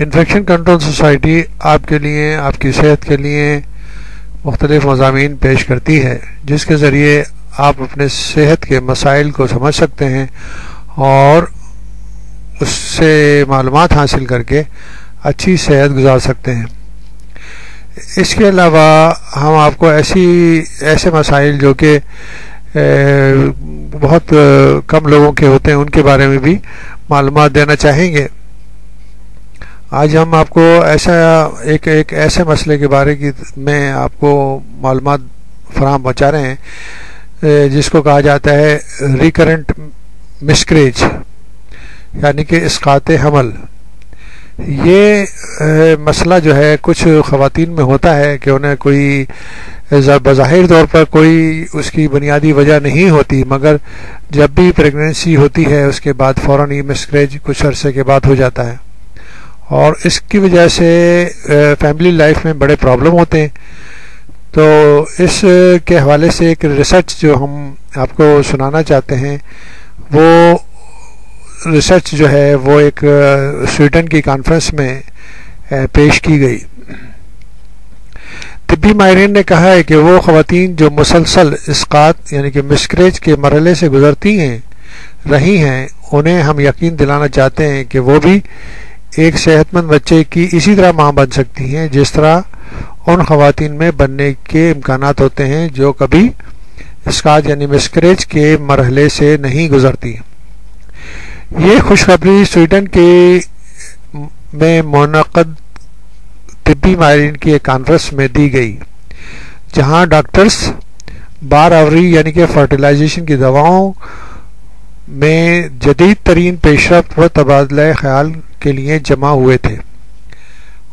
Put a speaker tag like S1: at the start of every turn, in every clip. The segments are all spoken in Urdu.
S1: انفیکشن کنٹرول سوسائٹی آپ کے لیے، آپ کی صحت کے لیے مختلف مضامین پیش کرتی ہے جس کے ذریعے آپ اپنے صحت کے مسائل کو سمجھ سکتے ہیں اور اس سے معلومات حاصل کر کے اچھی صحت گزار سکتے ہیں۔ اس کے علاوہ ہم آپ کو ایسے مسائل جو کہ بہت کم لوگوں کے ہوتے ہیں ان کے بارے میں بھی معلومات دینا چاہیں گے۔ آج ہم آپ کو ایک ایسے مسئلے کے بارے میں آپ کو معلومات فراہم پہنچا رہے ہیں جس کو کہا جاتا ہے ریکرنٹ مسکریج، یعنی کہ اسقاط حمل۔ یہ مسئلہ جو ہے کچھ خواتین میں ہوتا ہے کہ انہیں کوئی بظاہر طور پر کوئی اس کی بنیادی وجہ نہیں ہوتی، مگر جب بھی پریگننسی ہوتی ہے اس کے بعد فوراً یہ مسکریج کچھ عرصے کے بعد ہو جاتا ہے، اور اس کی وجہ سے فیملی لائف میں بڑے پرابلم ہوتے ہیں۔ تو اس کے حوالے سے ایک ریسرچ جو ہم آپ کو سنانا چاہتے ہیں، وہ ریسرچ جو ہے وہ ایک سویڈن کی کانفرنس میں پیش کی گئی۔ طبی ماہرین نے کہا ہے کہ وہ خواتین جو مسلسل اسقاط یعنی کہ مسکریج کے مرحلے سے گزرتی رہی ہیں، انہیں ہم یقین دلانا چاہتے ہیں کہ وہ بھی ایک صحت مند بچے کی اسی طرح ماں بن سکتی ہیں جس طرح ان خواتین میں بننے کے امکانات ہوتے ہیں جو کبھی اسقاط یعنی مسکریج کے مرحلے سے نہیں گزرتی۔ یہ خوشخبری سویڈن میں منعقد طبی ماہرین کی ایک کانفرنس میں دی گئی، جہاں ڈاکٹرز بار آوری یعنی کہ فرٹیلائزیشن کی دواؤں میں جدید ترین پیش رفت و تبادلہ خیال کے لیے جمع ہوئے تھے۔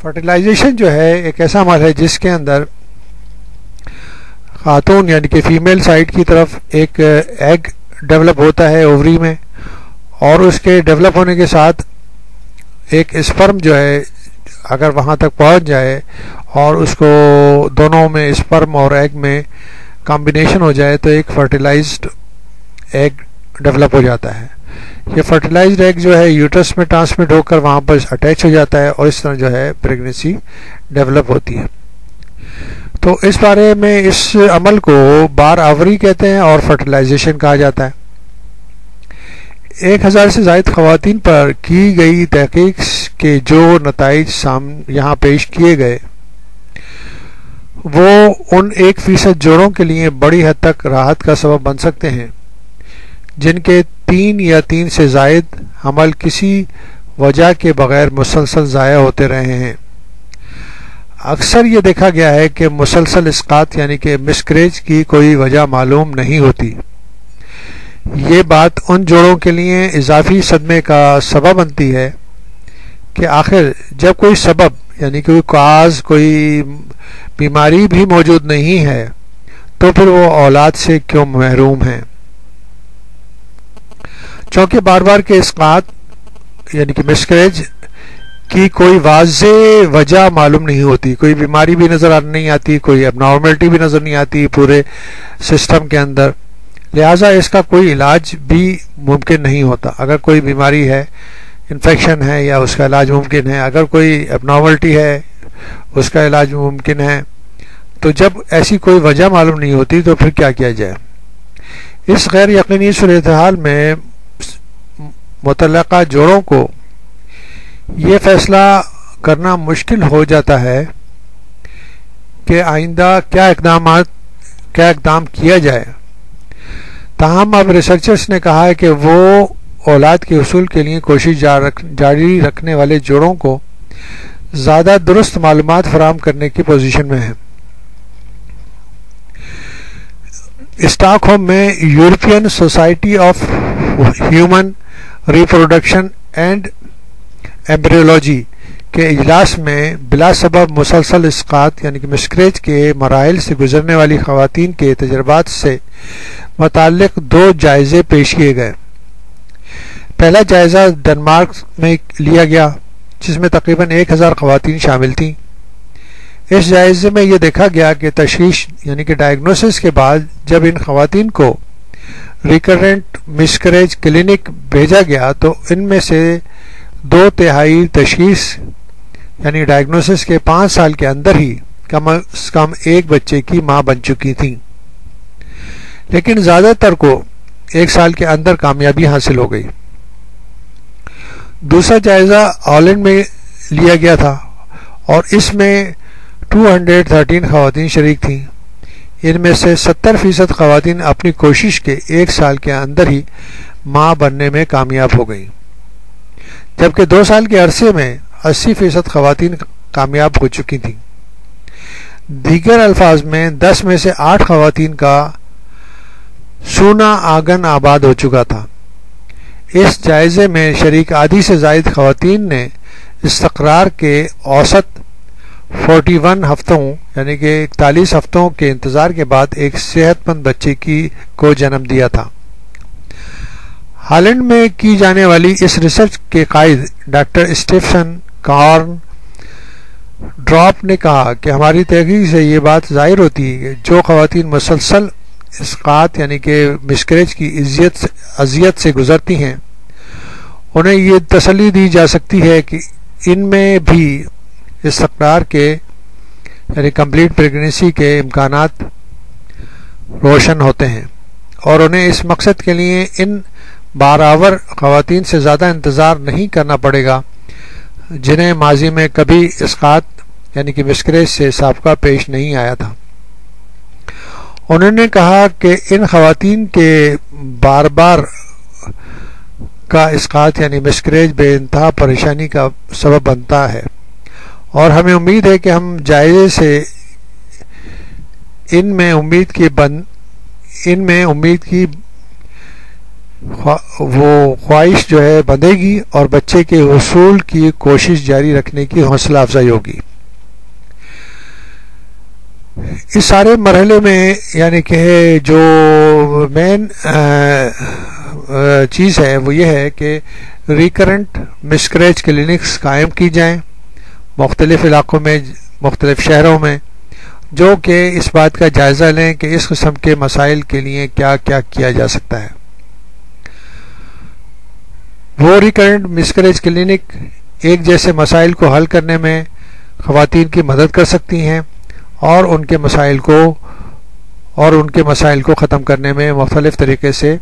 S1: فرٹیلائزیشن جو ہے ایک ایسا عمل ہے جس کے اندر خاتون یعنی کہ فیمیل سائڈ کی طرف ایک ایگ ڈیولپ ہوتا ہے اووری میں، اور اس کے ڈیولپ ہونے کے ساتھ ایک اسپرم جو ہے اگر وہاں تک پہنچ جائے اور اس کو دونوں میں اسپرم اور ایگ میں کمبینیشن ہو جائے تو ایک فرٹیلائزڈ ایگ ڈیولپ ہو جاتا ہے۔ یہ فرٹیلائزڈ ایگ جو ہے یوٹرس میں ٹرانسمٹ ہو کر وہاں پر اٹیچ ہو جاتا ہے اور اس طرح جو ہے پریگننسی ڈیولپ ہوتی ہے۔ تو اس بارے میں اس عمل کو بار آوری کہتے ہیں اور فرٹیلائزیشن کہا جاتا ہے۔ 1000 سے زائد خواتین پر کی گئی تحقیق کے جو نتائج یہاں پیش کیے گئے وہ ان 1% جوڑوں کے لیے بڑی حد تک راحت کا سبب بن سکتے ہیں جن کے 3 یا 3 سے زائد حمل کسی وجہ کے بغیر مسلسل ضائع ہوتے رہے ہیں۔ اکثر یہ دیکھا گیا ہے کہ مسلسل اسقاط یعنی کہ مسکریج کی کوئی وجہ معلوم نہیں ہوتی۔ یہ بات ان جوڑوں کے لیے اضافی صدمے کا سبب بنتی ہے کہ آخر جب کوئی سبب یعنی کوئی کاز کوئی بیماری بھی موجود نہیں ہے تو پھر وہ اولاد سے کیوں محروم ہیں۔ چونکہ بار بار کے اسقاط یعنی کہ مسکریج کی کوئی واضح وجہ معلوم نہیں ہوتی، کوئی بیماری بھی نظر نہیں آتی، کوئی اب نارملٹی بھی نظر نہیں آتی پورے سسٹم کے اندر، لہٰذا اس کا کوئی علاج بھی ممکن نہیں ہوتا۔ اگر کوئی بیماری ہے، انفیکشن ہے، یا اس کا علاج ممکن ہے، اگر کوئی اب نارملٹی ہے اس کا علاج ممکن ہے، تو جب ایسی کوئی وجہ معلوم نہیں ہوتی تو پھر کیا کیا جائے؟ اس غیر یقینی صورتحال میں متعلقہ جوڑوں کو یہ فیصلہ کرنا مشکل ہو جاتا ہے کہ آئندہ کیا اقدام کیا جائے۔ تاہم اب ریسرچرز نے کہا ہے کہ وہ اولاد کے حصول کے لیے کوشش جاری رکھنے والے جوڑوں کو زیادہ درست معلومات فراہم کرنے کی پوزیشن میں ہیں۔ اسٹاک ہوم میں European society of human reproduction and embryology کے اجلاس میں بلا سبب مسلسل اسقاط یعنی کہ مسکریج کے مراحل سے گزرنے والی خواتین کے تجربات سے متعلق 2 جائزے پیش کیے گئے۔ پہلا جائزہ ڈنمارک میں لیا گیا جس میں تقریباً 1000 خواتین شامل تھیں۔ اس جائزے میں یہ دیکھا گیا کہ تشخیص یعنی کہ ڈائگنوسس کے بعد جب ان خواتین کو ریکرنٹ مسکریج کلینک بھیجا گیا تو ان میں سے 2/3 تشخیص یعنی ڈائگنوسس کے 5 سال کے اندر ہی کم از کم ایک بچے کی ماں بن چکی تھیں، لیکن زیادہ تر کو 1 سال کے اندر کامیابی حاصل ہو گئی۔ دوسرا جائزہ ہالینڈ میں لیا گیا تھا اور اس میں 213 خواتین شریک تھیں۔ ان میں سے 70% خواتین اپنی کوشش کے 1 سال کے اندر ہی ماں بننے میں کامیاب ہو گئیں، جبکہ 2 سال کے عرصے میں 80% خواتین کامیاب ہو چکی تھیں۔ دیگر الفاظ میں 10 میں سے 8 خواتین کا سونا آنگن آباد ہو چکا تھا۔ اس جائزے میں شریک آدھی سے زائد خواتین نے استقرار کے اوسط 41 ہفتوں یعنی کہ 41 ہفتوں کے انتظار کے بعد ایک صحت مند بچے کو جنم دیا تھا۔ ہالینڈ میں کی جانے والی اس ریسرچ کے قائد ڈاکٹر اسٹیفن کارن ڈراپ نے کہا کہ ہماری تحقیق سے یہ بات ظاہر ہوتی ہے کہ جو خواتین مسلسل اسقاط یعنی کہ مسکریج کی اذیت سے گزرتی ہیں، انہیں یہ تسلی دی جا سکتی ہے کہ ان میں بھی استقرار کے یعنی کمپلیٹ پریگننسی کے امکانات روشن ہوتے ہیں، اور انہیں اس مقصد کے لیے ان بارآور خواتین سے زیادہ انتظار نہیں کرنا پڑے گا جنہیں ماضی میں کبھی اسقاط یعنی کہ مسکریج سے سابقہ پیش نہیں آیا تھا۔ انہوں نے کہا کہ ان خواتین کے بار بار کا اسقاط یعنی مسکریج بے انتہا پریشانی کا سبب بنتا ہے، اور ہمیں امید ہے کہ ہم جائزے سے ان میں امید کی وہ خواہش جو ہے بندھے گی اور بچے کے حصول کی کوشش جاری رکھنے کی حوصلہ افزائی ہوگی۔ اس سارے مرحلے میں یعنی کہ جو مین چیز ہے وہ یہ ہے کہ ریکرنٹ مسکریج کلینکس قائم کی جائیں مختلف علاقوں میں، مختلف شہروں میں، جو کہ اس بات کا جائزہ لیں کہ اس قسم کے مسائل کے لیے کیا کیا کیا جا سکتا ہے۔ وہ ریکرنٹ مسکریج کلینک ایک جیسے مسائل کو حل کرنے میں خواتین کی مدد کر سکتی ہیں اور ان کے مسائل کو ختم کرنے میں مختلف طریقے سے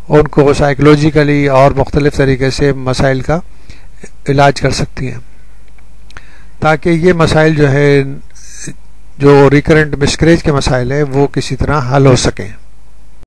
S1: ان کو سائیکولوجیکلی اور مختلف طریقے سے مسائل کا علاج کر سکتی ہیں، تاکہ یہ مسائل جو ہے جو ریکرنٹ مسکریج کے مسائل ہیں وہ کسی طرح حل ہو سکیں۔